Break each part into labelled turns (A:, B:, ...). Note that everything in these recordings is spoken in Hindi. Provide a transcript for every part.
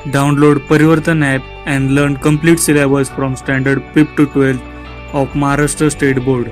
A: Download Parivartan app and learn complete syllabus from standard 5th to 12th of Maharashtra State Board.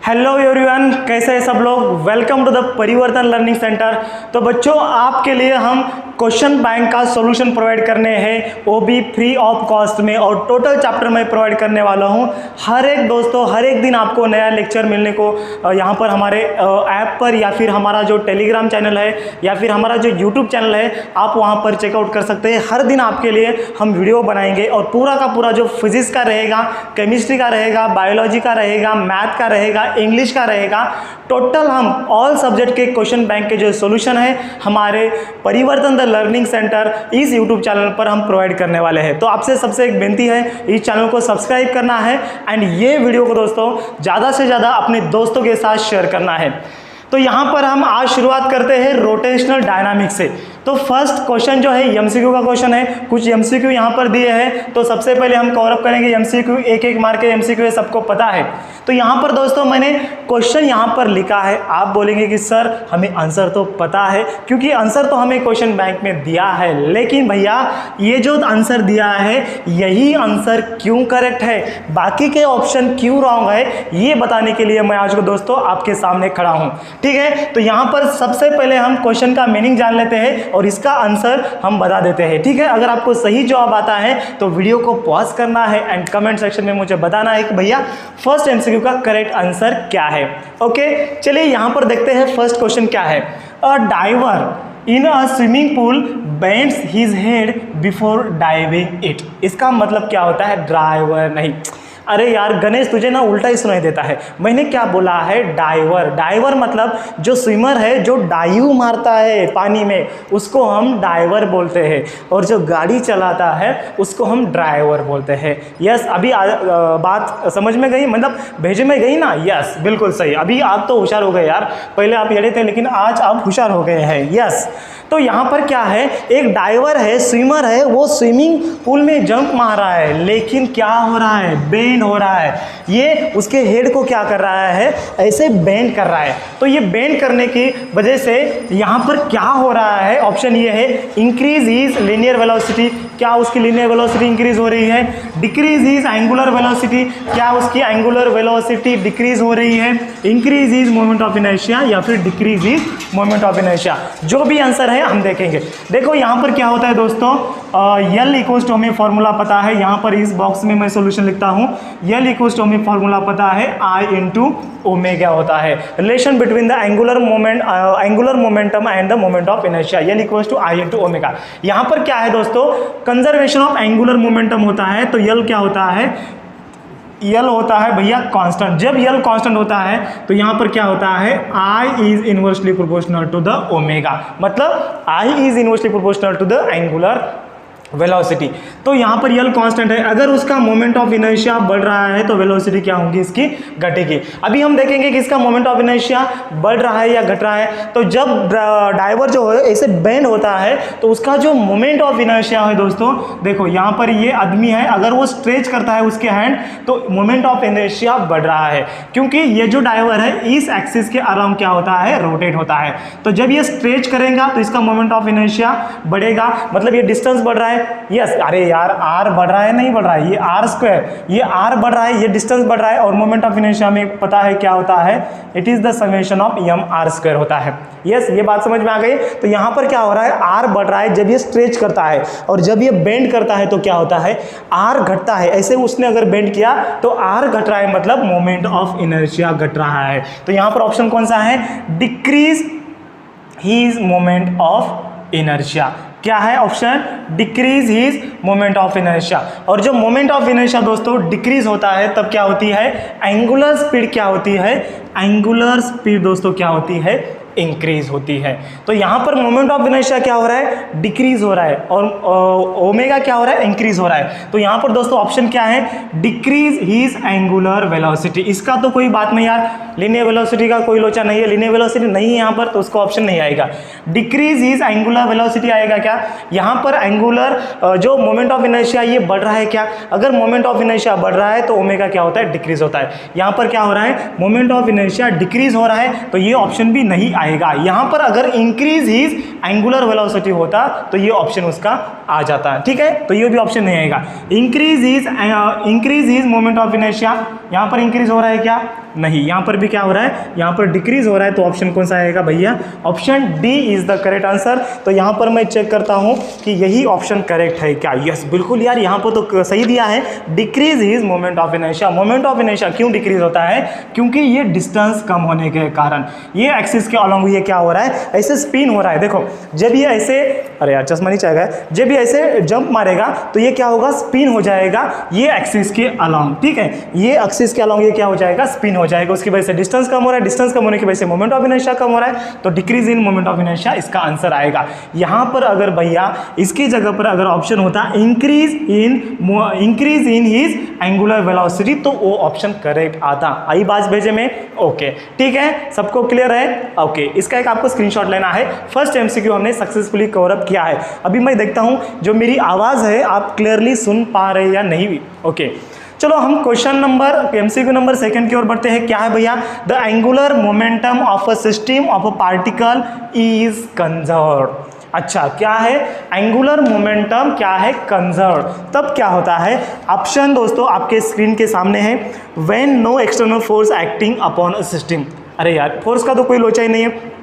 B: Hello everyone, कैसे हैं सब लोग। वेलकम टू द परिवर्तन लर्निंग सेंटर। तो बच्चों, आपके लिए हम क्वेश्चन बैंक का सॉल्यूशन प्रोवाइड करने हैं, वो भी फ्री ऑफ कॉस्ट में, और टोटल चैप्टर में प्रोवाइड करने वाला हूं। हर एक दोस्तों, हर एक दिन आपको नया लेक्चर मिलने को यहां पर हमारे ऐप पर, या फिर हमारा जो टेलीग्राम चैनल है, या फिर हमारा जो यूट्यूब चैनल है, आप वहां पर चेकआउट कर सकते हैं। हर दिन आपके लिए हम वीडियो बनाएंगे, और पूरा का पूरा जो फिजिक्स का रहेगा, केमिस्ट्री का रहेगा, बायोलॉजी का रहेगा, मैथ का रहेगा, इंग्लिश का रहेगा, टोटल हम ऑल सब्जेक्ट के क्वेश्चन बैंक के जो सॉल्यूशन है हमारे परिवर्तन द लर्निंग सेंटर इस यूट्यूब चैनल पर हम प्रोवाइड करने वाले हैं। तो आपसे सबसे एक विनती है, इस चैनल को सब्सक्राइब करना है एंड ये वीडियो को दोस्तों ज़्यादा से ज़्यादा अपने दोस्तों के साथ शेयर करना है। तो यहाँ पर हम आज शुरुआत करते हैं रोटेशनल डायनामिक्स से। तो फर्स्ट क्वेश्चन जो है एमसीक्यू का क्वेश्चन है। कुछ एमसीक्यू यहाँ पर दिए हैं, तो सबसे पहले हम कवर अप करेंगे एमसीक्यू। एक एक मार्क के एमसीक्यू है, सबको पता है। तो यहाँ पर दोस्तों मैंने क्वेश्चन यहाँ पर लिखा है। आप बोलेंगे कि सर हमें आंसर तो पता है, क्योंकि आंसर तो हमें क्वेश्चन बैंक में दिया है, लेकिन भैया ये जो आंसर दिया है यही आंसर क्यों करेक्ट है, बाकी के ऑप्शन क्यों रॉन्ग है, ये बताने के लिए मैं आज को दोस्तों आपके सामने खड़ा हूँ। ठीक है, तो यहाँ पर सबसे पहले हम क्वेश्चन का मीनिंग जान लेते हैं और इसका आंसर हम बता देते हैं। ठीक है, अगर आपको सही जवाब आता है तो वीडियो को पॉज करना है एंड कमेंट सेक्शन में मुझे बताना है कि भैया फर्स्ट एमसीक्यू का करेक्ट आंसर क्या है। ओके, चलिए यहाँ पर देखते हैं फर्स्ट क्वेश्चन क्या है। A diver in a swimming pool bends his head before diving it. इसका मतलब क्या होता है? ड्राइवर नहीं, अरे यार गणेश, तुझे ना उल्टा ही सुनाई देता है। मैंने क्या बोला है? डाइवर। डाइवर मतलब जो स्विमर है, जो डाइव मारता है पानी में, उसको हम डाइवर बोलते हैं, और जो गाड़ी चलाता है उसको हम ड्राइवर बोलते हैं। यस, अभी बात समझ में गई, मतलब भेजे में गई ना? यस, बिल्कुल सही। अभी आप तो होशियार हो गए यार, पहले आप येड़े थे लेकिन आज आप होशियार हो गए हैं। यस, तो यहाँ पर क्या है, एक डाइवर है, स्विमर है, वो स्विमिंग पूल में जंप मार रहा है, लेकिन क्या हो रहा है? बेंड हो रहा है। ये उसके हेड को क्या कर रहा है? ऐसे बेंड कर रहा है। तो ये बेंड करने की वजह से यहाँ पर क्या हो रहा है? ऑप्शन ये है, इंक्रीज इज लीनियर वेलोसिटी। क्या उसकी लीनियर वेलोसिटी इंक्रीज हो रही है? Decrease is angular velocity. क्या उसकी एंगुलर वेलोसिटी डिक्रीज हो रही है? Increase is moment of inertia, या फिर decrease is moment of inertia. जो भी आंसर है हम देखेंगे। देखो यहाँ पर क्या होता है दोस्तों, यल इक्वल्स टू हमें फॉर्मूला पता है। यहाँ पर इस बॉक्स में मैं सॉल्यूशन लिखता हूँ। यल इक्वल्स टू हमें फॉर्मूला पता है, आई इंटू ओमेगा होता है। Relation between the angular momentum and the moment of inertia, L equals to I into omega. यहाँ पर क्या है दोस्तों, कंजर्वेशन ऑफ एंगुलर मोमेंटम होता है। तो यल क्या होता है? यल होता है भैया कांस्टेंट। जब यल कांस्टेंट होता है तो यहाँ पर क्या होता है? I is inversely proportional to the omega, मतलब I is inversely proportional to the angular velocity. तो यहाँ पर यल कांस्टेंट है, अगर उसका मोमेंट ऑफ इनर्शिया बढ़ रहा है तो वेलोसिटी क्या होगी? इसकी घटेगी। अभी हम देखेंगे कि इसका मोमेंट ऑफ इनर्शिया बढ़ रहा है या घट रहा है। तो जब डाइवर जो है ऐसे बेंड होता है तो उसका जो मोमेंट ऑफ इनर्शिया है दोस्तों, देखो यहाँ पर ये आदमी है, अगर वो स्ट्रेच करता है उसके हैंड तो मोमेंट ऑफ इनर्शिया बढ़ रहा है, क्योंकि ये जो डाइवर है इस एक्सिस के अराउंड क्या होता है? रोटेट होता है। तो जब ये स्ट्रेच करेगा तो इसका मोमेंट ऑफ इनर्शिया बढ़ेगा, मतलब ये डिस्टेंस बढ़ रहा है। यस, अरे यार आर बढ़ रहा है, नहीं बढ़ रहा है, ये आर स्क्वायर, ये आर बढ़ रहा है, ये डिस्टेंस बढ़ रहा है, और मोमेंट ऑफ इनर्शिया में पता है क्या होता है? It is the summation of M R square होता है। यस, ये बात समझ में आ गई। तो यहाँ पर क्या हो रहा है? आर बढ़ रहा है जब ये स्ट्रेच करता है, और जब ये बेंड करता है तो क्या होता है? आर घटता है। ऐसे उसने अगर बेंड किया तो आर घट रहा है, मतलब मोमेंट ऑफ इनर्शिया घट रहा है। तो यहाँ पर ऑप्शन कौन सा है? Decrease his moment of inertia. क्या है option? Decrease his moment of inertia. और जो मोमेंट ऑफ इनर्शिया दोस्तों डिक्रीज होता है तब क्या होती है? एंगुलर स्पीड क्या होती है? एंगुलर स्पीड दोस्तों क्या होती है? इंक्रीज होती है। तो यहाँ पर मोमेंट ऑफ इनर्शिया क्या हो रहा है? डिक्रीज हो रहा है, और ओमेगा क्या हो रहा है? इंक्रीज हो रहा है। तो यहाँ पर दोस्तों ऑप्शन क्या है? Decrease his angular velocity. इसका तो कोई बात नहीं यार, लीनियर वेलोसिटी का कोई लोचा नहीं है, लीनियर वेलोसिटी नहीं है यहाँ पर, तो उसका ऑप्शन नहीं आएगा। डिक्रीज हिज एंगुलर वेलोसिटी आएगा क्या? यहाँ पर एंगुलर जो मोमेंट ऑफ इनर्शिया ये बढ़ रहा है क्या? अगर मोमेंट ऑफ इनर्शिया बढ़ रहा है तो ओमेगा क्या होता है? डिक्रीज होता है। यहाँ पर क्या हो रहा है? मोमेंट ऑफ इनर्शिया डिक्रीज हो रहा है, तो ये ऑप्शन भी नहीं आएगा। यहाँ पर अगर इंक्रीज हिज एंगुलर वेलोसिटी होता तो ये ऑप्शन उसका आ जाता, ठीक है, तो ये भी ऑप्शन नहीं आएगा। Increase his moment of inertia, यहाँ पर इंक्रीज हो रहा है क्या? नहीं, यहाँ पर भी क्या हो रहा है? यहाँ पर डिक्रीज हो रहा है, तो ऑप्शन कौन सा आएगा भैया? Option D is the correct answer. तो यहाँ पर मैं चेक करता हूँ कि यही ऑप्शन करेक्ट है क्या? यस, बिल्कुल यार, यहाँ पर तो सही दिया है, decrease his moment of inertia. Moment of inertia क्यों डिक्रीज होता है? क्योंकि ये डिस्टेंस कम होने के कारण ये एक्सिस के अलॉन्ग ये क्या हो रहा है? ऐसे स्पिन हो रहा है। देखो, जब ये ऐसे, अरे यार चश्मा नहीं चाहिए, जब ये ऐसे जंप मारेगा तो ये क्या होगा? स्पिन हो जाएगा ये एक्सिस के अलॉन्ग, ठीक है, ये एक्सिस के अलॉन्ग ये क्या हो जाएगा? स्पिन हो जाएगा। उसकी वजह से डिस्टेंस कम हो रहा है, डिस्टेंस कम होने की वजह से मोमेंट ऑफ इनर्शिया कम हो रहा है, तो decrease in moment of inertia इसका आंसर आएगा। यहाँ पर अगर भैया इसकी जगह पर अगर ऑप्शन होता increase in his angular velocity, तो वो ऑप्शन करेक्ट आता। आई बात भेजे में? ओके, ठीक है, सबको क्लियर है? ओके, इसका एक आपको स्क्रीनशॉट लेना है। फर्स्ट एमसीक्यू हमने सक्सेसफुली कवर अप किया है। अभी मैं देखता हूं जो मेरी आवाज़ है आप क्लियरली सुन पा रहे या नहीं भी। ओके, चलो हम क्वेश्चन नंबर एमसीक्यू नंबर 2 की ओर बढ़ते हैं। क्या है भैया? The angular momentum of a system of a particle is conserved. अच्छा, क्या है? एंगुलर मोमेंटम क्या है? कंजर्व। तब क्या होता है? ऑप्शन दोस्तों आपके स्क्रीन के सामने है। When no external force acting upon a system. अरे यार, फोर्स का तो कोई लोचा ही नहीं है।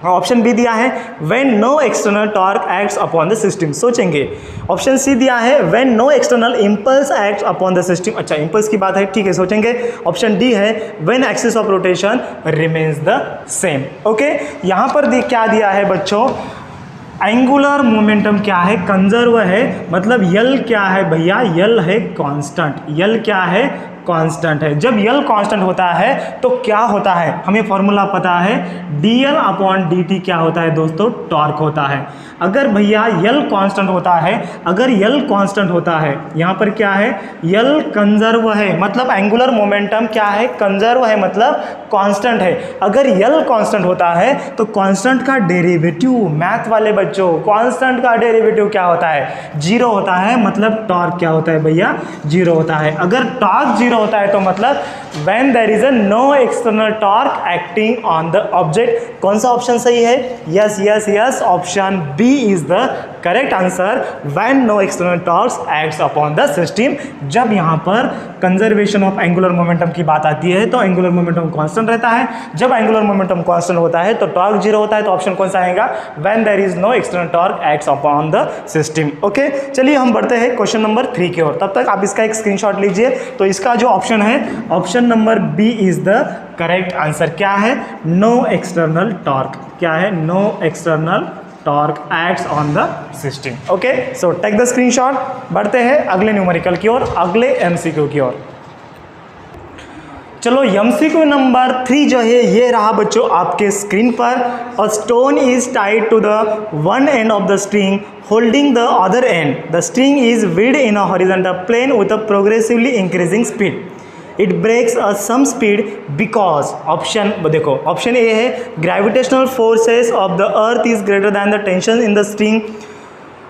B: ऑप्शन बी दिया है when no external torque acts upon the system. सोचेंगे। ऑप्शन सी दिया है when no external impulse acts upon the system. अच्छा, इंपल्स की बात है, ठीक है, सोचेंगे। ऑप्शन डी है when axis of rotation remains the same. Okay, यहाँ पर क्या दिया है बच्चों? एंगुलर मोमेंटम क्या है? कंजर्व है, मतलब यल क्या है भैया? यल है कांस्टेंट। यल क्या है? कांस्टेंट है। जब यल कांस्टेंट होता है तो क्या होता है? हमें फॉर्मूला पता है, dl अपॉन dt क्या होता है दोस्तों? टॉर्क होता है। अगर भैया यल कांस्टेंट होता है, अगर यल कांस्टेंट होता है, यहाँ पर क्या है? यल कंजर्व है, मतलब एंगुलर मोमेंटम क्या है? कंजर्व है, मतलब कांस्टेंट है। अगर यल कांस्टेंट होता है तो कांस्टेंट का डेरिवेटिव, मैथ वाले बच्चों, कांस्टेंट का डेरिवेटिव क्या होता है? 0 होता है, मतलब टॉर्क क्या होता है भैया? 0 होता है। अगर टॉर्क 0 होता है तो मतलब when there is a no external torque acting on the object। कौन सा ऑप्शन सही है? Yes yes yes, option B is the correct answer. when no external torque acts upon the system। जब यहाँ पर कंजर्वेशन ऑफ एंगुलर मोमेंटम की बात आती है तो एंगुलर मोमेंटम कांस्टेंट रहता है। जब एंगुलर मोमेंटम कांस्टेंट होता है तो टॉर्क 0 होता है, तो ऑप्शन कौन सा आएगा? when there is no external torque acts upon the system। Okay, चलिए हम बढ़ते हैं क्वेश्चन नंबर 3 की ओर। तब तक आप इसका एक स्क्रीनशॉट लीजिए। तो इसका जो ऑप्शन है, option number B is the correct answer. क्या है? No external torque. क्या है? No external torque acts on the system. Okay, so take the screenshot. बढ़ते हैं अगले न्यूमेरिकल की ओर, अगले एमसीक्यू की ओर। चलो, एमसीक्यू नंबर 3 जो है ये रहा बच्चों आपके स्क्रीन पर। A stone is tied to the one end of the string holding the other end. The string is weighed in a horizontal plane with a progressively increasing speed. It breaks at some speed because option देखो, ऑप्शन ए है gravitational forces of the earth is greater than the tension in the string.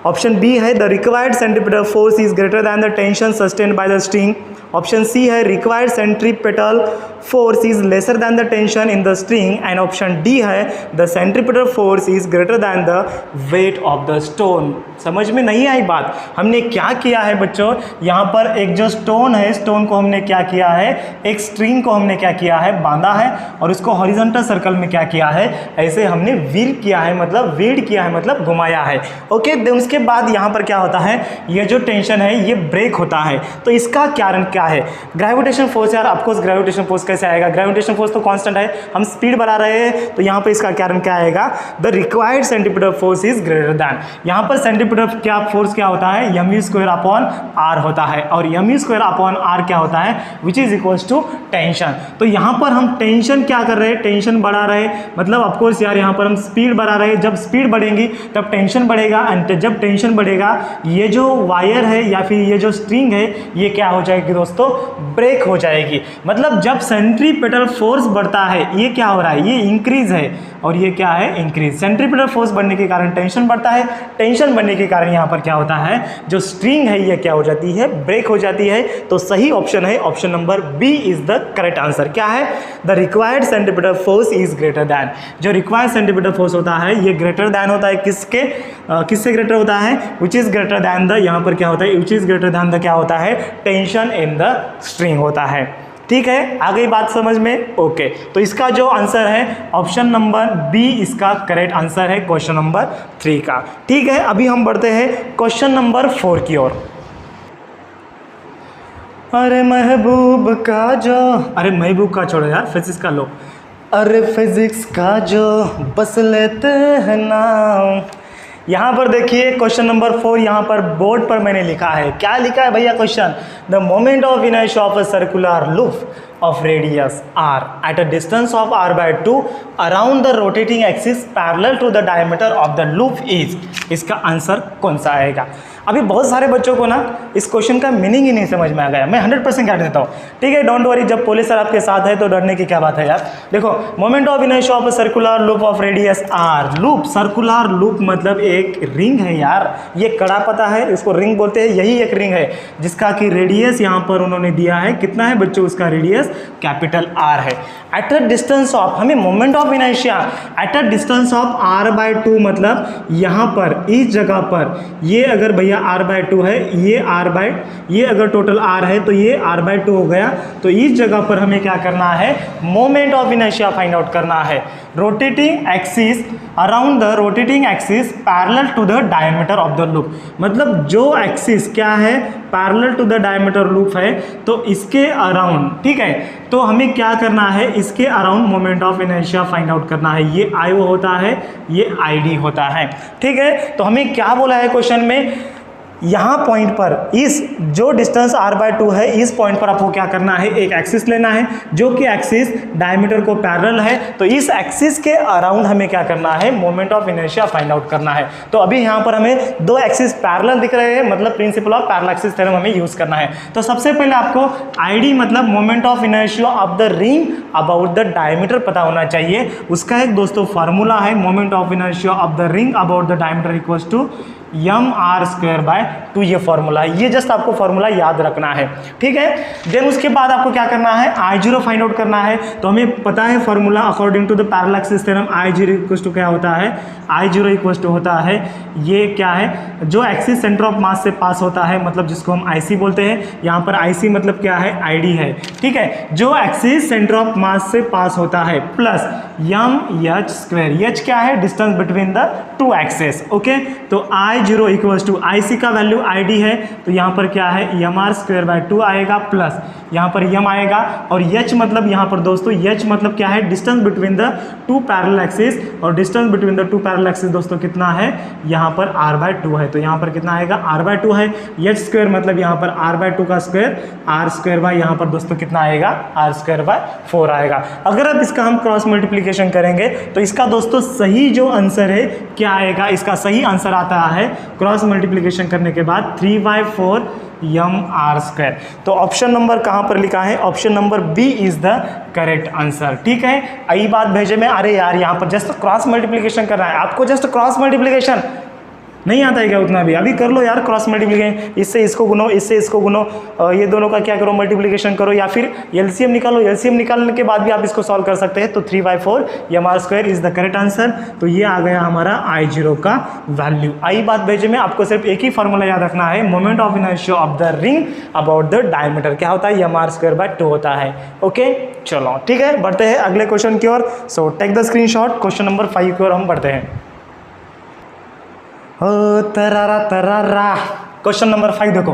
B: Option B है the required centripetal force is greater than the tension sustained by the string. Option C है required centripetal force is lesser than the tension in the string. And option D है the centripetal force is greater than the weight of the stone. समझ में नहीं आई बात? हमने क्या किया है बच्चों, यहाँ पर एक जो स्टोन है, स्टोन को हमने क्या किया है? एक स्ट्रिंग को हमने क्या किया है? बांधा है, और उसको हॉरिजॉन्टल सर्कल में क्या किया है? ऐसे हमने व्हील किया है, मतलब वीड किया है, मतलब घुमाया है। ओके, उसके बाद यहाँ पर क्या होता है? ये जो टेंशन है ये ब्रेक होता है। तो इसका कारण क्या है? Gravitation force. यार ऑफकोर्स ग्रेविटेशन फोर्स कैसे आएगा? ग्रेविटेशन फोर्स तो कांस्टेंट है, हम स्पीड बढ़ा रहे हैं, तो यहाँ पर इसका कारण क्या आएगा? The required centripetal force is greater then. यहाँ पर सेंट्रीपिटल क्या फोर्स क्या होता है? mv स्क्वायर अपॉन r होता है, और mv स्क्वायर अपॉन r क्या होता है? Which is equals to tension. तो यहाँ पर हम टेंशन क्या कर रहे हैं? टेंशन बढ़ा रहे हैं, मतलब ऑफकोर्स यार यहाँ पर हम स्पीड बढ़ा रहे हैं। जब स्पीड बढ़ेगी तब टेंशन बढ़ेगा, एंड जब जब टेंशन बढ़ेगा ये जो वायर है या फिर ये जो स्ट्रिंग है ये क्या हो जाएगी दोस्तों, ब्रेक हो जाएगी। मतलब जब सेंट्रीपिटल फोर्स बढ़ता है ये क्या हो रहा है, ये इंक्रीज है और ये क्या है, इंक्रीज। सेंट्रीपिटल फोर्स बढ़ने के कारण टेंशन बढ़ता है, टेंशन बढ़ने के कारण यहाँ पर क्या होता है, जो स्ट्रिंग है ये क्या हो जाती है, ब्रेक हो जाती है। तो सही ऑप्शन है option number B is the correct answer. क्या है, the required centripetal force is greater than. जो रिक्वायर्ड सेंट्रीपिटल फोर्स होता है ये ग्रेटर दैन होता है किसके, किससे ग्रेटर होता है, which is greater than the, यहाँ पर क्या होता है, which is greater than the क्या होता है, टेंशन इन द स्ट्रिंग होता है। ठीक है, आ गई बात समझ में, ओके। तो इसका जो आंसर है ऑप्शन नंबर बी इसका करेक्ट आंसर है क्वेश्चन नंबर 3 का। ठीक है, अभी हम बढ़ते हैं क्वेश्चन नंबर 4 की ओर। अरे महबूब का जो, अरे महबूब का छोड़ो यार, फिजिक्स का लो। अरे फिजिक्स का जो बस लेते हैं नाम। यहाँ पर देखिए क्वेश्चन नंबर 4, यहाँ पर बोर्ड पर मैंने लिखा है, क्या लिखा है भैया question, the moment of inertia of a circular loop of radius r at a distance of r/2 around the rotating axis parallel to the diameter of the loop is, इसका आंसर कौन सा आएगा। अभी बहुत सारे बच्चों को ना इस क्वेश्चन का मीनिंग ही नहीं समझ में आ गया, मैं 100% काट देता हूँ। ठीक है, डोंट वरी, जब पुलिस सर आपके साथ है तो डरने की क्या बात है यार। देखो, moment of inertia of circular loop of radius r, loop, circular loop मतलब एक रिंग है यार, ये कड़ा पता है, इसको रिंग बोलते हैं, यही एक रिंग है जिसका कि रेडियस यहाँ पर उन्होंने दिया है, कितना है बच्चों, उसका रेडियस कैपिटल R है। एट अ डिस्टेंस ऑफ, हमें moment of inertia at a distance of r/2 मतलब यहाँ पर इस जगह पर, ये अगर भैया r/2 है, ये अगर टोटल r है तो ये r/2 हो गया। तो इस जगह पर हमें क्या करना है, moment of inertia find out करना है। Rotating axis around the rotating axis parallel to the diameter of the loop, मतलब जो एक्सिस क्या है, parallel to the diameter loop है, तो इसके अराउंड, ठीक है, तो हमें क्या करना है, इसके around moment of inertia find out करना है। ये IO होता है, ये ID होता है। ठीक है, तो हमें क्या बोला है क्वेश्चन में, यहाँ पॉइंट पर, इस जो डिस्टेंस r/2 है, इस पॉइंट पर आपको क्या करना है, एक एक्सिस लेना है जो कि एक्सिस डायमीटर को पैरेलल है। तो इस एक्सिस के अराउंड हमें क्या करना है, moment of inertia find out करना है। तो अभी यहाँ पर हमें दो एक्सिस पैरेलल दिख रहे हैं, मतलब principle of parallel axis theorem हमें यूज करना है। तो सबसे पहले आपको ID मतलब moment of inertia of the ring about the diameter पता होना चाहिए। उसका एक दोस्तों फार्मूला है, moment of inertia of the ring about the diameter equals to mr²/2, ये फॉर्मूला है, ये जस्ट आपको फॉर्मूला याद रखना है। ठीक है, देन उसके बाद आपको क्या करना है, I0 फाइंड आउट करना है। तो हमें पता है formula according to the parallel axis theorem, I0 equals to क्या होता है, I0 इक्वल्स टू होता है, ये क्या है, जो एक्सिस सेंटर ऑफ मास से पास होता है, मतलब जिसको हम IC बोलते हैं। यहाँ पर IC मतलब क्या है, ID है। ठीक है, जो एक्सिस सेंटर ऑफ मास से पास होता है, प्लस mh², h क्या है, distance between the to axis. Okay, तो I0 इक्वल्स टू IC का वैल्यू ID है, तो यहाँ पर क्या है, mr²/2 आएगा, प्लस यहाँ पर m आएगा, और h मतलब यहाँ पर दोस्तों, h मतलब क्या है, distance between the two parallel axis, और distance between the two parallel axis दोस्तों कितना है, यहाँ पर r/2 है। तो यहाँ पर कितना आएगा, r/2 है। h² मतलब यहाँ पर r/2 का स्क्वायर, r² यहाँ पर दोस्तों कितना आएगा, r²/4 आएगा। अगर अब इसका हम क्रॉस मल्टीप्लीकेशन करेंगे तो इसका दोस्तों सही जो आंसर है क्या आएगा, इसका सही आंसर आता है क्रॉस मल्टीप्लीकेशन करने के बाद 3/4 mr²। तो ऑप्शन नंबर कहाँ पर लिखा है, option number B is the correct answer. ठीक है, आई बात भेजे में, अरे यार यहाँ पर जस्ट क्रॉस मल्टीप्लीकेशन कर रहा है, आपको जस्ट क्रॉस मल्टीप्लीकेशन नहीं आता है क्या उतना भी, अभी कर लो यार क्रॉस मल्टीप्लिकेशन, इससे इसको गुनो, इससे इसको गुनो, ये दोनों का क्या करो, मल्टीप्लिकेशन करो, या फिर एलसीएम निकालो, एलसीएम निकालने के बाद भी आप इसको सॉल्व कर सकते हैं। तो 3/4 mr² is the correct answer. तो ये आ गया हमारा I0 का वैल्यू। आई बात भेजे में आपको सिर्फ एक ही फॉर्मूला याद रखना है, moment of inertia of the ring about the diameter क्या होता है, mr²/2 होता है। ओके, चलो ठीक है, बढ़ते हैं अगले क्वेश्चन की ओर। So take the screenshot, question number 5 की ओर हम बढ़ते हैं। तरारा तरारा, क्वेश्चन नंबर 5 देखो,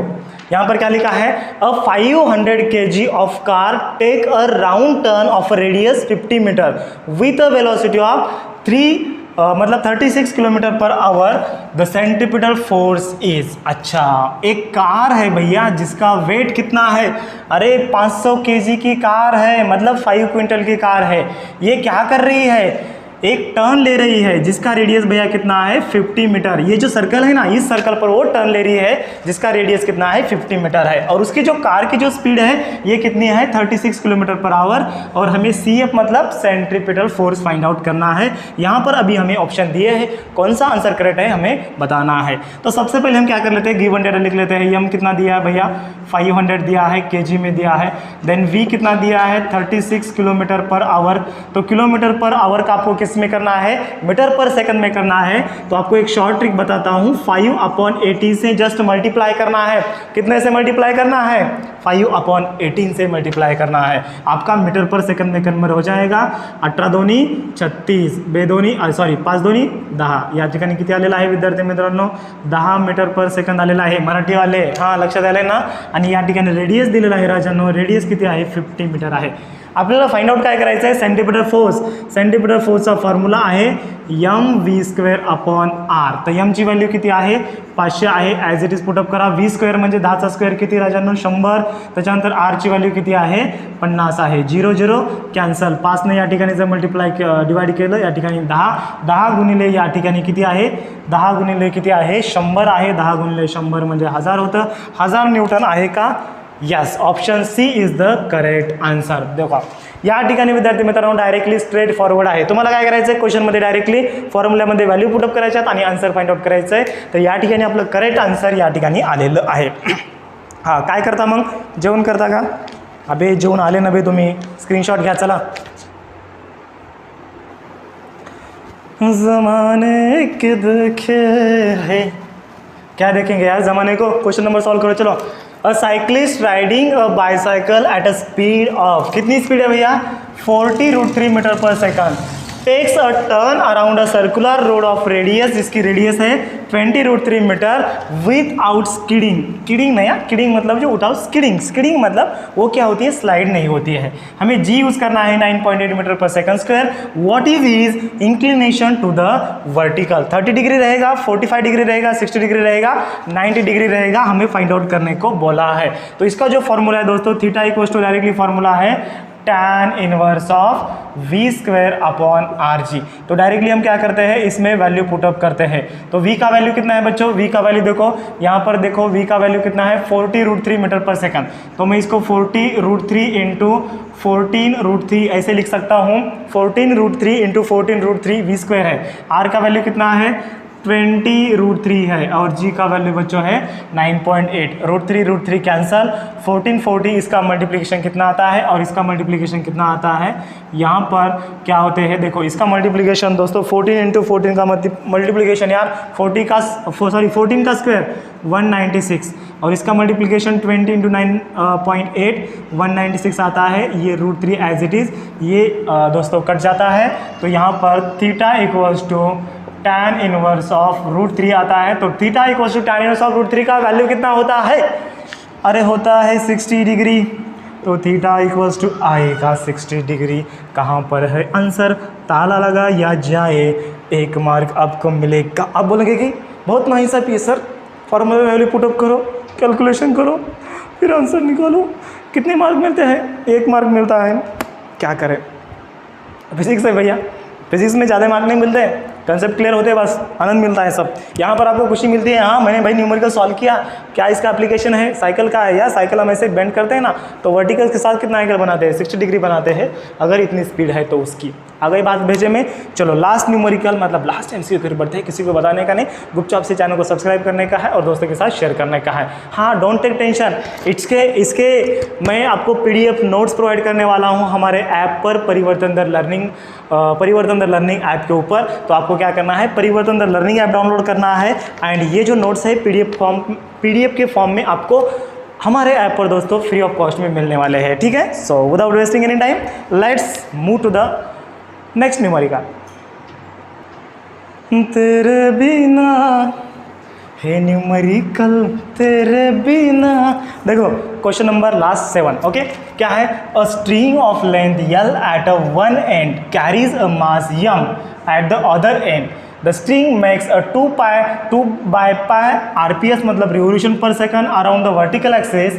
B: यहाँ पर क्या लिखा है, a 500 kg of car take a round turn of radius 50 metre with a velocity of 36 kilometre per hour, the centripetal force is. अच्छा, एक कार है भैया जिसका वेट कितना है, अरे 500 kg की कार है, मतलब 5 क्विंटल की कार है। ये क्या कर रही है, एक टर्न ले रही है जिसका रेडियस भैया कितना है 50 मीटर। ये जो सर्कल है ना, इस सर्कल पर वो टर्न ले रही है जिसका रेडियस कितना है 50 मीटर है, और उसकी जो कार की जो स्पीड है ये कितनी है 36 किलोमीटर पर आवर, और हमें CF मतलब सेंट्रीपिटल फोर्स फाइंड आउट करना है। यहाँ पर अभी हमें ऑप्शन दिए हैं, कौन सा आंसर करेक्ट है हमें बताना है। तो सबसे पहले हम क्या कर लेते हैं, गिवन डेटा लिख लेते हैं। M कितना दिया है भैया 500 दिया है, kg में दिया है। देन V कितना दिया है 36 किलोमीटर पर आवर। तो किलोमीटर पर आवर का आपको किस में करना है, मीटर पर सेकंड में करना है। तो आपको एक शॉर्ट ट्रिक बताता हूँ, 5/18 से जस्ट मल्टीप्लाई करना है। कितने से मल्टीप्लाई करना है, 5/18 से मल्टीप्लाई करना है। आपका मीटर पर सेकंड में कन्वर्ट हो जाएगा। 18 दोनी 36, 5 दोनी 10 या ठिकाणी किती आलेला आहे विद्यार्थी मित्रांनो, 10 मीटर पर सेकंद आलेला आहे मराठीवाले, हां लक्षात आले ना। आणि या ठिकाणी रेडियस दिलेला आहे राजांनो, रेडियस किती आहे 50 मीटर आहे। आपल्याला फाइंड आउट काय करायचं आहे, सेंटीमीटर फोर्स। सेंटीमीटर फोर्सचा फॉर्म्युला आहे mv²/r। तर m ची व्हॅल्यू किती आहे 500 आहे, ॲज इट इज पुटअप करा। v² म्हणजे 10चा स्क्वेअर किती राजांनो 100, त्याच्यानंतर r ची व्हॅल्यू किती आहे 50 आहे। 0 0 कॅन्सल, 5 ने या ठिकाणी जर मल्टिप्लाय डिवाइड केलं या ठिकाणी 10 गुणिले या ठिकाणी किती आहे 10 गुणिले किती आहे 100 आहे, 10 गुणिले 100 म्हणजे 1000 होतं। 1000 न्यूटन आहे का, yes, option C is the correct answer. देखो या ठिकाणी विद्यार्थी मित्रांनो डायरेक्टली स्ट्रेट फॉरवर्ड आहे। तुम्हाला काय करायचं आहे, क्वेश्चनमध्ये डायरेक्टली फॉर्म्युल्यामध्ये व्हॅल्यू पुटअप करायच्यात आणि आन्सर फाइंड आउट करायचं आहे। तर या ठिकाणी आपलं करेक्ट आन्सर या ठिकाणी आलेलं आहे। हां, काय करता मग, जेवण करता का? अबे जेवण आले ना बे, तुम्ही स्क्रीनशॉट घ्या चला। ज़माने के देखे है, क्या देखेंगे यार ज़माने को। क्वेश्चन नंबर सॉल्व करो चलो। A cyclist riding a bicycle at a speed of, कितनी स्पीड है भैया 40√3 metre per second, takes a turn around a circular road of radius, जिसकी रेडियस है 20√3 metre without skidding. Kidding नहीं, किडिंग मतलब जो उठाओ, स्किडिंग मतलब वो क्या होती है, स्लाइड नहीं होती है। हमें जी यूज़ करना है 9.8 metre per second square. What is inclination to the vertical, 30 degree रहेगा, 45 डिग्री रहेगा, 60 डिग्री रहेगा, 90 डिग्री रहेगा, हमें फाइंड आउट करने को बोला है। तो इसका जो फॉर्मूला है दोस्तों, theta equals to directly formula है tan इनवर्स ऑफ v²/rg। तो डायरेक्टली हम क्या करते हैं, इसमें वैल्यू पुटअप करते हैं। तो v का वैल्यू कितना है बच्चों, v का वैल्यू देखो यहाँ पर, देखो v का वैल्यू कितना है 40√3 मीटर पर सेकंड। तो मैं इसको 40√3 इंटू 14√3 ऐसे लिख सकता हूँ। 14√3 इंटू 14√3 v² है। r का वैल्यू कितना है 20√3 है, और g का वैल्यू बच्चों है 9.8। √3 कैंसल, 1440 इसका मल्टीप्लिकेशन कितना आता है और इसका मल्टीप्लिकेशन कितना आता है, यहाँ पर क्या होते हैं देखो, इसका मल्टीप्लिकेशन दोस्तों 14 इंटू 14 का मल्टीप्लिकेशन यार 14 का स्क्वायर 196, और इसका मल्टीप्लिकेशन 20 इंटू 9.8 196 आता है। ये √3 एज इट इज़ ये दोस्तों कट जाता है। तो यहाँ पर theta equals to tan inverse of √3 आता है। तो theta equals to tan inverse of √3 का वैल्यू कितना होता है, अरे होता है 60 डिग्री। तो थीटा इक्वल्स टू आएगा 60 डिग्री। कहाँ पर है आंसर, ताला लगा या जाए, एक मार्क आपको मिलेगा। आप बोलेंगे कि बहुत नाइंसाफी है सर, फॉर्मूला वैल्यू पुटअप करो, कैलकुलेशन करो, फिर आंसर निकालो। कितने मार्क मिलते हैं, 1 मार्क मिलता है। क्या करें, फिजिक्स है भैया, फिजिक्स में ज़्यादा मार्क नहीं मिलते, कंसेप्ट क्लियर होते हैं, बस आनंद मिलता है सब। यहाँ पर आपको खुशी मिलती है, हाँ मैंने भाई न्यूमेरिकल सॉल्व किया, क्या इसका एप्लीकेशन है, साइकिल का है। या साइकिल हम ऐसे बेंड करते हैं ना, तो वर्टिकल के साथ कितना एंगल बनाते हैं 60 डिग्री बनाते हैं, अगर इतनी स्पीड है तो उसकी। आ गई बात भेजे में। चलो लास्ट न्यूमेरिकल मतलब लास्ट MCQ फिर बढ़ते हैं, किसी को बताने का नहीं, गुपचाप से चैनल को सब्सक्राइब करने का है और दोस्तों के साथ शेयर करने का है। हाँ डोंट टेक टेंशन, इसके मैं आपको PDF नोट्स प्रोवाइड करने वाला हूँ हमारे ऐप पर, परिवर्तन दर लर्निंग ऐप के ऊपर। तो आपको क्या करना है, परिवर्तन दर लर्निंग ऐप डाउनलोड करना है, एंड ये जो नोट्स है PDF के फॉर्म में आपको हमारे ऐप पर दोस्तों फ्री ऑफ कॉस्ट में मिलने वाले हैं। ठीक है, so without wasting any time let's move to the next numerical. तेरे बिना है न्यूमेरिकल, तेरे बिना। देखो क्वेश्चन नंबर लास्ट 7, ओके। क्या है, a string of length L at a one and carries a mass m at the other and. The string makes a 2 by pi RPS मतलब revolution per second around the vertical axis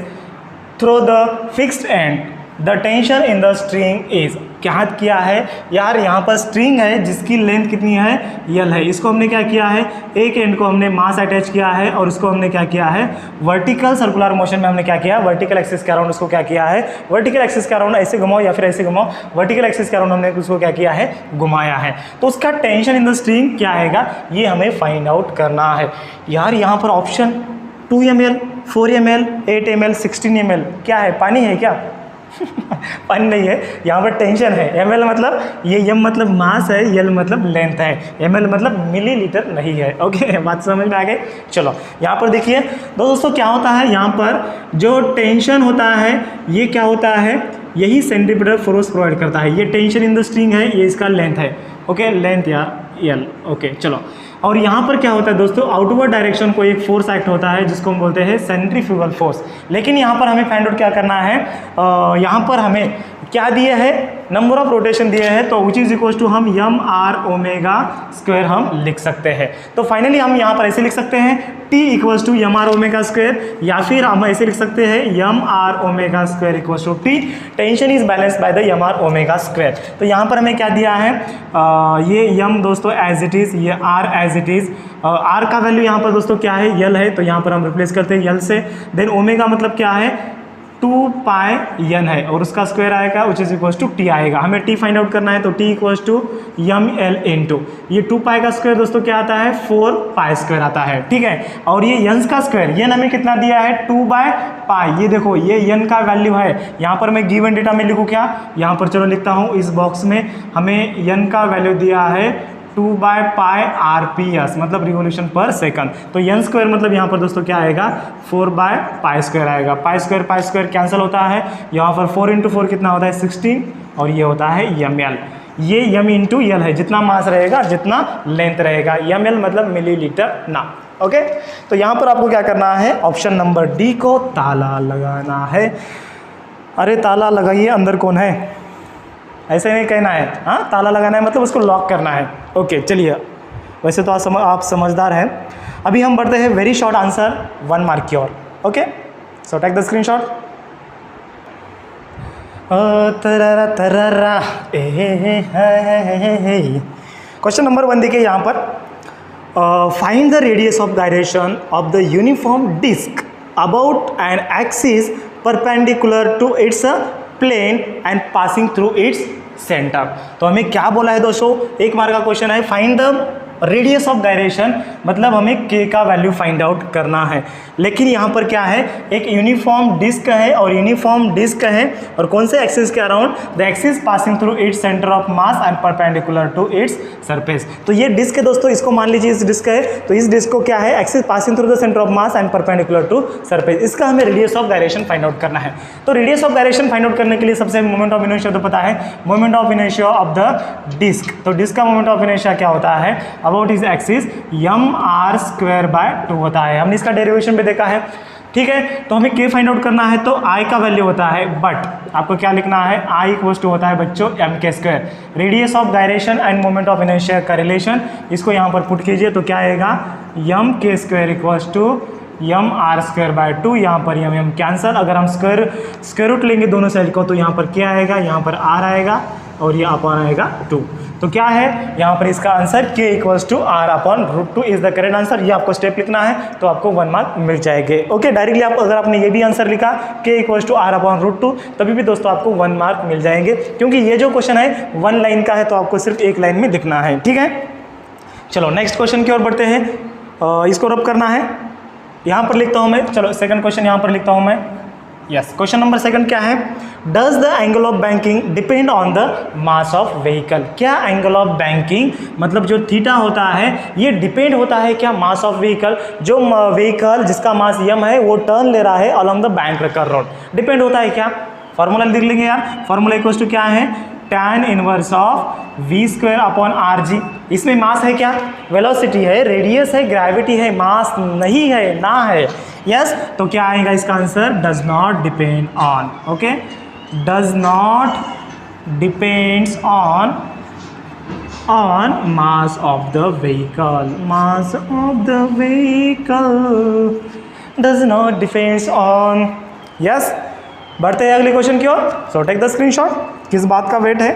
B: through the fixed and. The tension in the string is. क्या किया है यार, यहाँ पर स्ट्रिंग है जिसकी लेंथ कितनी है, यल है। इसको हमने क्या किया है, एक एंड को हमने मास अटैच किया है और उसको हमने क्या किया है, वर्टिकल सर्कुलर मोशन में हमने क्या किया, वर्टिकल एक्सिस के अराउंड उसको क्या किया है, वर्टिकल एक्सिस के अराउंड ऐसे घुमाओ या फिर ऐसे घुमाओ, वर्टिकल एक्सिस के अराउंड हमने उसको क्या किया है, घुमाया है। तो उसका टेंशन इन द स्ट्रिंग क्या आएगा, ये हमें फाइंड आउट करना है यार। यहाँ पर option 2 ml, 4 ml, 8 ml, 16 ml क्या है, पानी है क्या? पानी नहीं है, यहाँ पर टेंशन है। ml मतलब ये m मतलब मास है, l मतलब लेंथ है, ml मतलब मिलीलीटर नहीं है। ओके, बात समझ में आ गई। चलो यहाँ पर देखिए दोस्तों क्या होता है, यहाँ पर जो टेंशन होता है ये क्या होता है, यही सेंट्रीपिटल फोर्स प्रोवाइड करता है। ये टेंशन इन द स्ट्रिंग है, ये इसका लेंथ है। ओके, लेंथ या l। ओके चलो, और यहाँ पर क्या होता है दोस्तों, आउटवर्ड डायरेक्शन को एक फोर्स एक्ट होता है जिसको हम बोलते हैं सेंट्रीफ्यूगल फोर्स। लेकिन यहाँ पर हमें फाइंड आउट क्या करना है, यहाँ पर हमें क्या दिए है, नंबर ऑफ रोटेशन दिए हैं, तो विच इज इक्वल टू हम यम आर ओमेगा स्क्वायर हम लिख सकते हैं। तो फाइनली हम यहाँ पर ऐसे लिख सकते हैं T equals to m r omega square, या फिर हम ऐसे लिख सकते हैं m r omega square equals to T, tension is balanced by the m r omega square. तो यहाँ पर हमें क्या दिया है, ये यम दोस्तों एज इट इज़, ये r as it is. R का वैल्यू यहाँ पर दोस्तों क्या है, यल है, तो यहाँ पर हम रिप्लेस करते हैं यल से। देन ओमेगा मतलब क्या है, 2 पाई n है और उसका स्क्वायर आएगा which is equals to T आएगा। हमें टी फाइंड आउट करना है, तो T equals to m l into ये 2 पाई का स्क्वायर दोस्तों क्या आता है, 4 पाई स्क्वायर आता है। ठीक है, और ये यंस का स्क्वायर, ये हमें कितना दिया है, 2 बाय पाई। ये देखो ये यन का वैल्यू है, यहाँ पर मैं गिवन डेटा में लिखूँ क्या, यहाँ पर चलो लिखता हूँ इस बॉक्स में, हमें यन का वैल्यू दिया है 2 बाय पाई RPS मतलब रिवोल्यूशन पर सेकंड। तो एन स्क्वायर मतलब यहाँ पर दोस्तों क्या आएगा, 4 बाय पाई स्क्वायर आएगा। पाई स्क्वायर कैंसिल होता है, यहाँ पर 4 इंटू 4 कितना होता है, 16, और ये होता है ml। ये m इंटू यल है, जितना मास रहेगा जितना लेंथ रहेगा, ml मतलब मिलीलीटर ना। ओके, तो यहाँ पर आपको क्या करना है, ऑप्शन नंबर डी को ताला लगाना है। अरे ताला लगाइए, अंदर कौन है, ऐसे नहीं कहना है, हाँ ताला लगाना है मतलब उसको लॉक करना है। ओके चलिए, वैसे तो आप समझदार हैं। अभी हम बढ़ते हैं वेरी शॉर्ट आंसर, 1 मार्क की ओर। Okay, so take the screenshot. Question number 1 देखिए यहाँ पर, find the radius of gyration of the uniform disc about an axis perpendicular to its plane and passing through its centre. तो हमें क्या बोला है दोस्तों, 1 मार्क का क्वेश्चन है, find the radius of gyration, मतलब हमें k का वैल्यू फाइंड आउट करना है। लेकिन यहाँ पर क्या है, एक यूनिफॉर्म डिस्क है और यूनिफॉर्म डिस्क है और कौन से एक्सिस के around, the axis passing through its centre of mass and perpendicular to its surface. तो ये डिस्क है दोस्तों, इसको मान लीजिए इस डिस्क है, तो इस डिस्क को क्या है, axis passing through the centre of mass and perpendicular to surface. इसका हमें radius of gyration find out करना है। तो radius of gyration find out करने के लिए सबसे मोमेंट ऑफ इनर्शिया तो पता है, moment of inertia of the disc. तो डिस्क का मोमेंट ऑफ इनर्शिया क्या होता है, about is axis m r square by 2 होता है। हमने इसका डेरिवेशन पे देखा है। ठीक है, तो हमें k फाइंड आउट करना है, तो i का वैल्यू होता है, बट आपको क्या लिखना है, i इक्वल्स टू होता है बच्चों एम के square. Radius of gyration end moment of inertia का रिलेशन, इसको यहाँ पर पुट कीजिए तो क्या आएगा, m k square equals to m r square by 2। यहाँ पर यम कैंसल, अगर हम स्क्वायर रूट लेंगे दोनों साइड को तो यहाँ पर क्या आएगा, यहाँ पर r आएगा और ये अपॉन आएगा 2। तो क्या है यहाँ पर इसका answer k equals to r upon root 2 is the correct answer. ये आपको स्टेप लिखना है तो आपको 1 मार्क मिल जाएंगे। ओके, डायरेक्टली आप अगर आपने ये भी आंसर लिखा k equals to r upon root 2 तभी भी दोस्तों आपको 1 मार्क मिल जाएंगे, क्योंकि ये जो क्वेश्चन है 1 लाइन का है तो आपको सिर्फ 1 लाइन में लिखना है। ठीक है, चलो नेक्स्ट क्वेश्चन की ओर बढ़ते हैं। इसको रब करना है, यहाँ पर लिखता हूँ मैं। चलो सेकंड क्वेश्चन यहाँ पर लिखता हूँ मैं। यस, क्वेश्चन नंबर 2 क्या है, does the angle of banking depend on the mass of vehicle. क्या एंगल ऑफ बैंकिंग मतलब जो थीटा होता है ये डिपेंड होता है क्या, मास ऑफ व्हीकल। जो व्हीकल जिसका मास यम है वो टर्न ले रहा है along the banker road, depend होता है क्या। फॉर्मूला लिख लेंगे यार, फॉर्मूला इक्वल्स टू क्या है, tan inverse of v square upon R G. इसमें मास है क्या, वेलोसिटी है, रेडियस है, ग्रेविटी है, मास नहीं है, ना है। यस, तो क्या आएगा इसका answer, does not depend on. Okay, does not depends on mass of the vehicle, mass of the vehicle does not depends on. Yes, बढ़ते हैं अगले क्वेश्चन की ओर। So take the screenshot. किस बात का वेट है,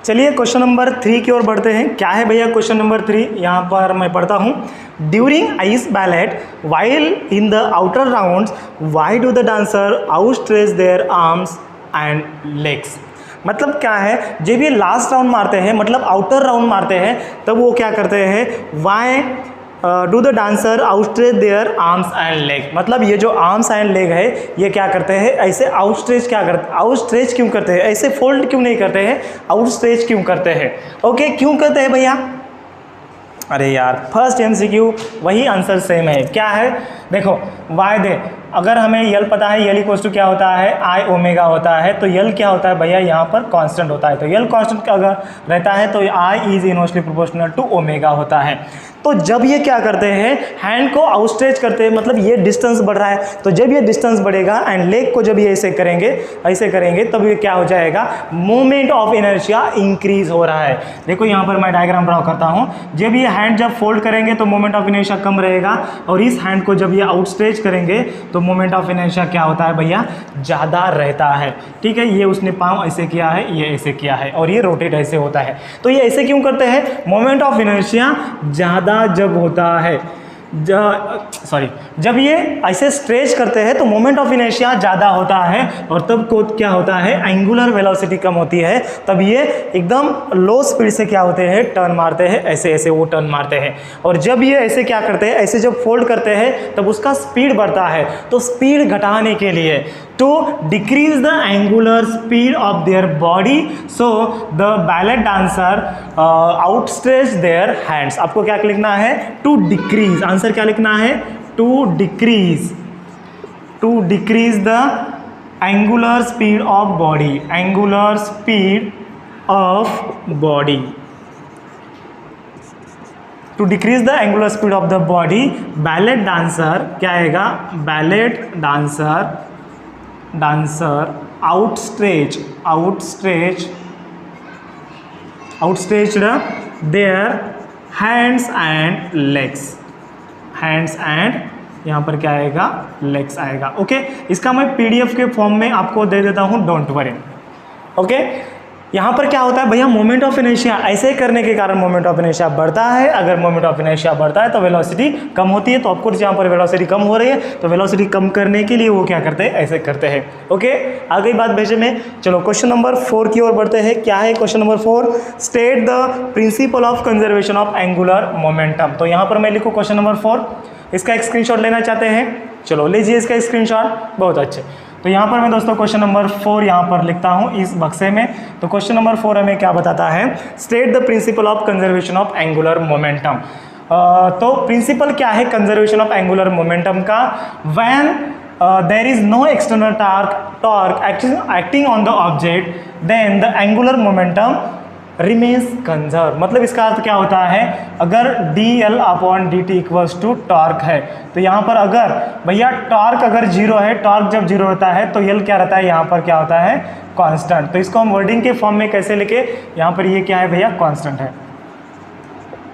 B: चलिए क्वेश्चन नंबर 3 की ओर बढ़ते हैं। क्या है भैया क्वेश्चन नंबर 3? यहाँ पर मैं पढ़ता हूँ। During ice ballot while in the outer rounds why do the dancer outstretch there arms and legs. मतलब क्या है, जब ये लास्ट राउंड मारते हैं, मतलब आउटर राउंड मारते हैं, तब वो क्या करते हैं, why do the dancer outstretch there arms and leg. मतलब ये जो आर्म्स एंड लेग है ये क्या करते हैं, ऐसे आउटस्ट्रेच क्या करते, आउटस्ट्रेच क्यों करते हैं, ऐसे फोल्ड क्यों नहीं करते हैं, आउटस्ट्रेच क्यों करते हैं। ओके, क्यों करते हैं भैया? अरे यार, फर्स्ट एमसीक्यू वही आंसर सेम है। क्या है, देखो वाई दे, अगर हमें यल पता है, यल इक्वल्स टू क्या होता है, आई ओमेगा होता है, तो यल क्या होता है भैया, यहाँ पर कांस्टेंट होता है। तो यल कांस्टेंट अगर रहता है तो I is inversely proportional to omega होता है। तो जब ये क्या करते हैं, हैंड को आउटस्ट्रेच करते हैं, मतलब ये डिस्टेंस बढ़ रहा है, तो जब ये डिस्टेंस बढ़ेगा एंड लेग को जब ये ऐसे करेंगे तब ये क्या हो जाएगा, मोमेंट ऑफ इनर्शिया इंक्रीज हो रहा है। देखो यहाँ पर मैं डायग्राम ड्रॉ करता हूँ। जब ये हैंड जब फोल्ड करेंगे तो मोमेंट ऑफ इनर्शिया कम रहेगा, और इस हैंड को जब ये आउटस्ट्रेच करेंगे तो मोमेंट ऑफ इनर्शिया क्या होता है भैया, ज़्यादा रहता है। ठीक है, ये उसने पाँव ऐसे किया है, ये ऐसे किया है, और ये रोटेट ऐसे होता है। तो ये ऐसे क्यों करते हैं, मोमेंट ऑफ इनर्शिया ज़्यादा जब होता है, जब ये ऐसे स्ट्रेच करते हैं तो मोमेंट ऑफ इनर्शिया ज़्यादा होता है, और तब को क्या होता है, एंगुलर वेलोसिटी कम होती है, तब ये एकदम लो स्पीड से क्या होते हैं, टर्न मारते हैं, ऐसे ऐसे वो टर्न मारते हैं। और जब ये ऐसे क्या करते हैं, ऐसे जब फोल्ड करते हैं तब उसका स्पीड बढ़ता है। तो स्पीड घटाने के लिए, to decrease the angular speed of their body, so the ballet dancer outstretch their hands. आपको क्या लिखना है, टू डिक्रीज, आंसर क्या लिखना है, to decrease the angular speed of body, angular speed of body, to decrease the angular speed of the body. Ballet dancer क्या आएगा, ballet dancer outstretched their hands and legs, hands and यहाँ पर क्या आएगा, legs आएगा। ओके, इसका मैं PDF के फॉर्म में आपको दे देता हूँ, डोंट वरी। ओके, यहाँ पर क्या होता है भैया, मोमेंट ऑफ इनर्शिया ऐसे करने के कारण मोमेंट ऑफ इनर्शिया बढ़ता है। अगर मोमेंट ऑफ इनर्शिया बढ़ता है तो वेलोसिटी कम होती है। तो ऑफकोर्स यहाँ पर वेलोसिटी कम हो रही है, तो वेलोसिटी कम करने के लिए वो क्या करते हैं, ऐसे करते हैं। ओके, आ गई बात भेजे में। चलो क्वेश्चन नंबर 4 की ओर बढ़ते हैं। क्या है question number 4? State the principle of conservation of angular momentum. तो यहाँ पर मैं लिखूँ क्वेश्चन नंबर 4, इसका एक स्क्रीनशॉट लेना चाहते हैं, चलो लीजिए इसका स्क्रीनशॉट, बहुत अच्छे। तो यहाँ पर मैं दोस्तों क्वेश्चन नंबर 4 यहाँ पर लिखता हूँ इस बक्से में। तो क्वेश्चन नंबर 4 हमें क्या बताता है, state the principle of conservation of angular momentum. तो प्रिंसिपल क्या है कंजर्वेशन ऑफ एंगुलर मोमेंटम का, when there is no external torque acting on the object then the angular momentum remains conserve. मतलब इसका अर्थ क्या होता है, अगर dl/dt इक्वल्स टू टॉर्क है, तो यहाँ पर अगर भैया टॉर्क अगर जीरो है, टॉर्क जब जीरो होता है तो यल क्या रहता है, यहाँ पर क्या होता है, कांस्टेंट। तो इसको हम वर्डिंग के फॉर्म में कैसे लिखे, यहाँ पर ये क्या है भैया, कांस्टेंट है।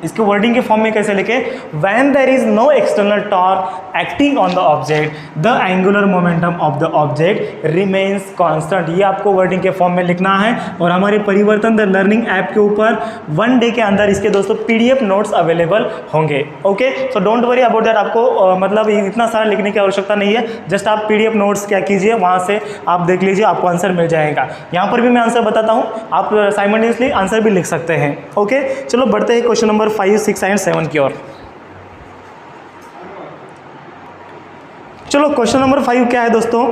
B: इसके वर्डिंग के फॉर्म में कैसे लिखे, when there is no external torque acting on the object the angular momentum of the object remains constant. ये आपको वर्डिंग के फॉर्म में लिखना है। और हमारे परिवर्तन द लर्निंग ऐप के ऊपर 1 डे के अंदर इसके दोस्तों PDF नोट्स अवेलेबल होंगे। Okay, so don't worry about that. आपको मतलब इतना सारा लिखने की आवश्यकता नहीं है, जस्ट आप PDF नोट्स क्या कीजिए, वहाँ से आप देख लीजिए, आपको आंसर मिल जाएगा। यहाँ पर भी मैं आंसर बताता हूँ, आप साइमल्टेनियसली आंसर भी लिख सकते हैं। ओके, चलो बढ़ते हैं क्वेश्चन नंबर 5, 6 एंड 7 की ओर। चलो क्वेश्चन नंबर 5 क्या है दोस्तों,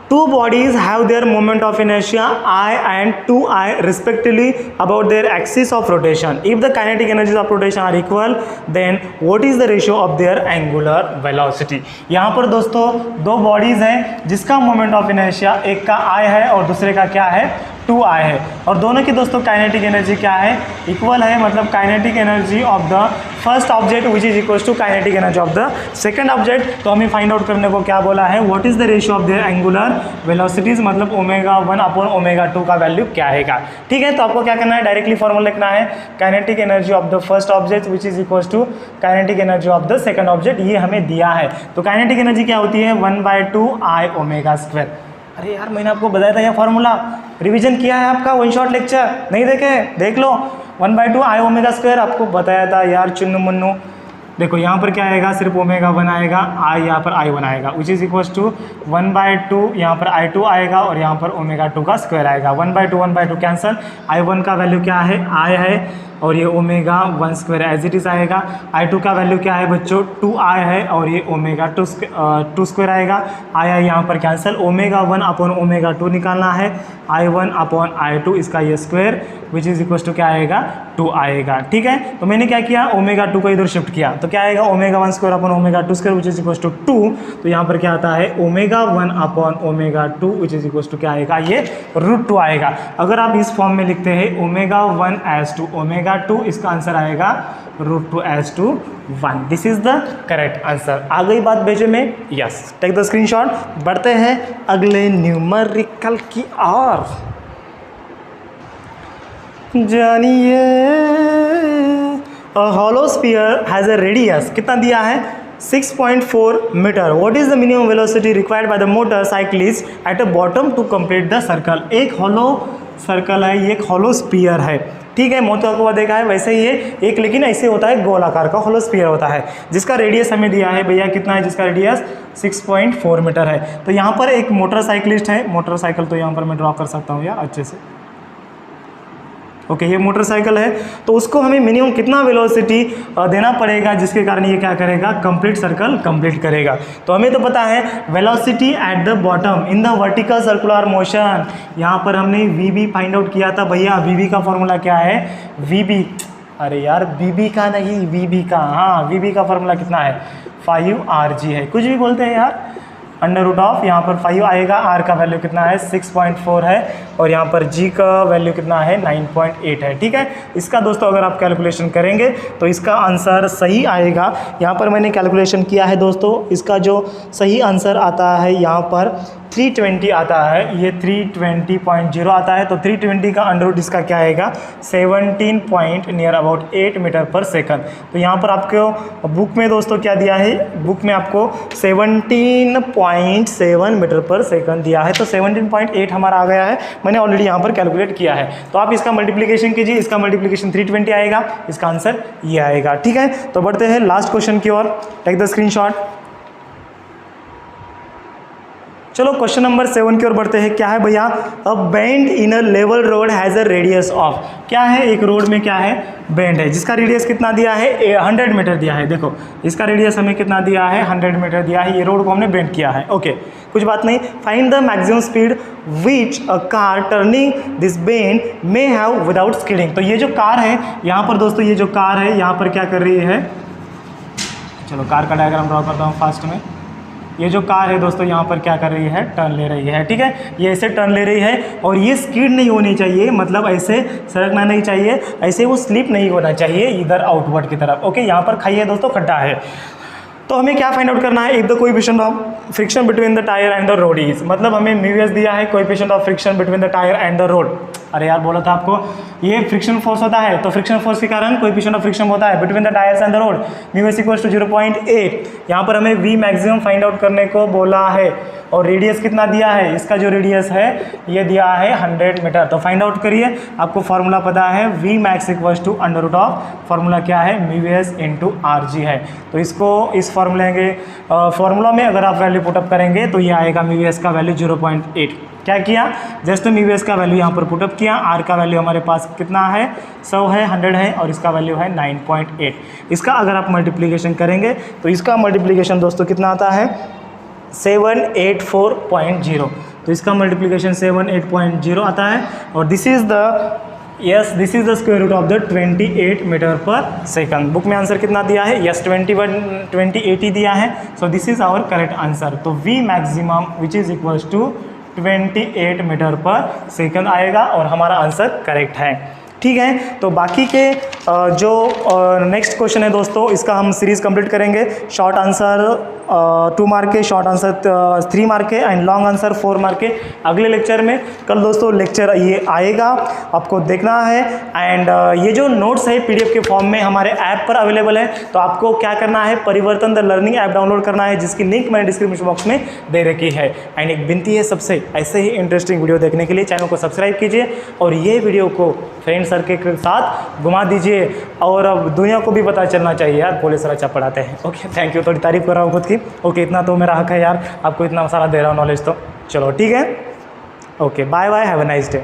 B: two bodies have their moment of inertia I and 2I respectively about their axis of rotation. If the kinetic energies of rotation are equal, then what is the ratio of their angular velocity? यहाँ पर दोस्तों दो बॉडीज हैं जिसका मोमेंट ऑफ इनर्शिया, एक का I है और दूसरे का क्या है, 2I है, और दोनों की दोस्तों काइनेटिक एनर्जी क्या है, इक्वल है। मतलब kinetic energy of the first object which is equal to kinetic energy of the second object. तो हमें फाइंड आउट करने को क्या बोला है, what is the ratio of their angular velocities, मतलब ω1/ω2 का वैल्यू क्या आएगा। ठीक है, तो आपको क्या करना है, डायरेक्टली फॉर्मूला लिखना है, kinetic energy of the first object which is equal to kinetic energy of the second object, ये हमें दिया है। तो काइनेटिक एनर्जी क्या होती है, 1/2I ω²। अरे यार मैंने आपको बताया था यह फार्मूला, रिवीजन किया है आपका वन शॉट लेक्चर? नहीं देखे? देख लो। 1/2 आई ओमेगा स्क्वायर आपको बताया था यार चुन्नू मुन्नू। देखो यहाँ पर क्या आएगा, सिर्फ ओमेगा 1 आएगा, आई यहाँ पर I1 आएगा, विच इज इक्वल टू 1/2 यहाँ पर I2 आएगा और यहाँ पर ओमेगा 2 का स्क्वायर आएगा। 1/2 कैंसल, I1 का वैल्यू क्या है, I है, और ये omega 1 square as it is आएगा। I2 का वैल्यू क्या है बच्चों, 2I है, और ये ओमेगा 2 स्क्वायर आएगा। I यहाँ पर कैंसल, ओमेगा 1 अपॉन ओमेगा 2 निकालना है, I1 अपॉन I2 इसका ये square which is equal to क्या आएगा, 2 आएगा। ठीक है, तो मैंने क्या किया, ओमेगा 2 को इधर शिफ्ट किया, तो क्या आएगा, omega 1 square upon omega 2 square which is equal to 2। तो यहाँ पर क्या आता है, omega 1 upon omega 2 which is equal to क्या आएगा, ये √2 आएगा। अगर आप इस फॉर्म में लिखते हैं ओमेगा 1 एज टू ओमेगा 2, इसका आंसर आएगा √2 as to 1। This is the correct answer. आ गई बात भेजे में? Yes, take the screenshot. बढ़ते हैं अगले न्यूमेरिकल की ओर। जानिए, hollow sphere has a radius कितना दिया है, 6.4 metre. What is the minimum velocity required by the motorcyclist at a bottom to complete the circle. एक हॉलो सर्कल है, ये एक हॉलो स्फीयर है, ठीक है, मोटर को देखा है वैसे ही ये एक, लेकिन ऐसे होता है गोलाकार का हॉलो स्फीयर होता है, जिसका रेडियस हमें दिया है भैया कितना है, जिसका रेडियस 6.4 मीटर है। तो यहाँ पर एक मोटरसाइकिलिस्ट है, मोटरसाइकिल तो यहाँ पर मैं ड्रॉ कर सकता हूँ यार अच्छे से, ओके, ये मोटरसाइकिल है, तो उसको हमें मिनिमम कितना वेलोसिटी देना पड़ेगा जिसके कारण ये क्या करेगा, कंप्लीट सर्कल कंप्लीट करेगा। तो हमें तो पता है velocity at the bottom in the vertical circular motion. यहाँ पर हमने वीबी फाइंड आउट किया था भैया, वीबी का फॉर्मूला क्या है, वीबी, अरे यार बीबी का नहीं, वीबी का, हाँ वीबी का फॉर्मूला कितना है, 5RG है, कुछ भी बोलते हैं यार, √ऑफ यहाँ पर 5 आएगा, R का वैल्यू कितना है 6.4 है, और यहाँ पर G का वैल्यू कितना है 9.8 है। ठीक है, इसका दोस्तों अगर आप कैलकुलेशन करेंगे तो इसका आंसर सही आएगा। यहाँ पर मैंने कैलकुलेशन किया है दोस्तों, इसका जो सही आंसर आता है यहाँ पर 320 आता है, ये 320.0 आता है। तो 320 का √ इसका क्या आएगा, 17 point near about 8 metre per second. तो यहाँ पर आपको बुक में दोस्तों क्या दिया है, बुक में आपको 17.7 मीटर पर सेकंड दिया है, तो 17.8 हमारा आ गया है, मैंने ऑलरेडी यहाँ पर कैलकुलेट किया है। तो आप इसका मल्टीप्लिकेशन कीजिए, इसका मल्टीप्लिकेशन 320 आएगा, इसका आंसर ये आएगा। ठीक है, तो बढ़ते हैं लास्ट क्वेश्चन की ओर, टेक द स्क्रीनशॉट। चलो क्वेश्चन नंबर 7 की ओर बढ़ते हैं। क्या है भैया, a bend in a level road has a radius of, क्या है, एक रोड में क्या है, बेंड है, जिसका रेडियस कितना दिया है, 100 मीटर दिया है। देखो इसका रेडियस हमें कितना दिया है, 100 मीटर दिया है, ये रोड को हमने बेंड किया है। ओके, कुछ बात नहीं। Find the maximum speed which a car turning this bend may have without skidding. तो ये जो कार है यहाँ पर दोस्तों, ये जो कार है यहाँ पर क्या कर रही है, चलो कार का डायग्राम ड्रॉ करता हूँ फास्ट में। ये जो कार है दोस्तों यहाँ पर क्या कर रही है, टर्न ले रही है। ठीक है, ये ऐसे टर्न ले रही है, और ये स्किड नहीं होनी चाहिए, मतलब ऐसे सरकना नहीं चाहिए, ऐसे वो स्लिप नहीं होना चाहिए इधर आउटवर्ड की तरफ। ओके, यहाँ पर खाई है दोस्तों, खड्डा है, तो हमें क्या फाइंड आउट करना है, if the coefficient of friction between the tyre and the road is, मतलब हमें म्यूएस दिया है, coefficient of friction between the tyre and the road. अरे यार बोला था आपको, ये फ्रिक्शन फोर्स होता है, तो फ्रिक्शन फोर्स के कारण कोएफिशिएंट ऑफ फ्रिक्शन होता है between the tyres and the road, mu s equals to 0.8। यहाँ पर हमें वी मैक्सिमम फाइंड आउट करने को बोला है, और रेडियस कितना दिया है, इसका जो रेडियस है ये दिया है 100 मीटर। तो फाइंड आउट करिए, आपको फार्मूला पता है, वी मैक्स इक्वल्स टू √ऑफ, फार्मूला क्या है, म्यूएस इंटू RG है। तो इसको इस फार्मूले के फार्मूला में अगर आप वैल्यू पुटअप करेंगे तो ये आएगा म्यूएस का वैल्यू 0.8। क्या किया, जस्ट म्यूएस का वैल्यू यहाँ पर पुटअप किया, R का वैल्यू हमारे पास कितना है, 100 है, 100 है, और इसका वैल्यू है 9.8। इसका अगर आप मल्टीप्लिकेशन करेंगे तो इसका मल्टीप्लिकेशन दोस्तों कितना आता है, 784.0। तो इसका मल्टीप्लिकेशन 784.0 आता है, और this is the this is the square root of the 28 metre per second. Book में आंसर कितना दिया है, यस 2080 दिया है। So this is our correct answer. तो V maximum which is equals to 28 metre per second आएगा, और हमारा आंसर करेक्ट है। ठीक है। तो बाकी के जो नेक्स्ट क्वेश्चन है दोस्तों, इसका हम सीरीज़ कंप्लीट करेंगे। शॉर्ट आंसर 2 मार्क के, शॉर्ट आंसर 3 मार्क के एंड लॉन्ग आंसर 4 मार्क के अगले लेक्चर में। कल दोस्तों लेक्चर ये आएगा, आपको देखना है। एंड ये जो नोट्स है PDF के फॉर्म में हमारे ऐप पर अवेलेबल है। तो आपको क्या करना है, परिवर्तन द लर्निंग ऐप डाउनलोड करना है, जिसकी लिंक मैंने डिस्क्रिप्शन बॉक्स में दे रखी है। एंड एक विनती है सबसे, ऐसे ही इंटरेस्टिंग वीडियो देखने के लिए चैनल को सब्सक्राइब कीजिए और ये वीडियो को फ्रेंड सर्कल के साथ घुमा दीजिए। और अब दुनिया को भी पता चलना चाहिए यार, भोले सर अच्छा पढ़ाते हैं। Okay, thank you. थोड़ी तारीफ कर रहा हूँ खुद की। ओके, इतना तो मेरा हक है यार, आपको इतना सारा दे रहा हूँ नॉलेज, तो चलो ठीक है। Okay, bye bye, have a nice day.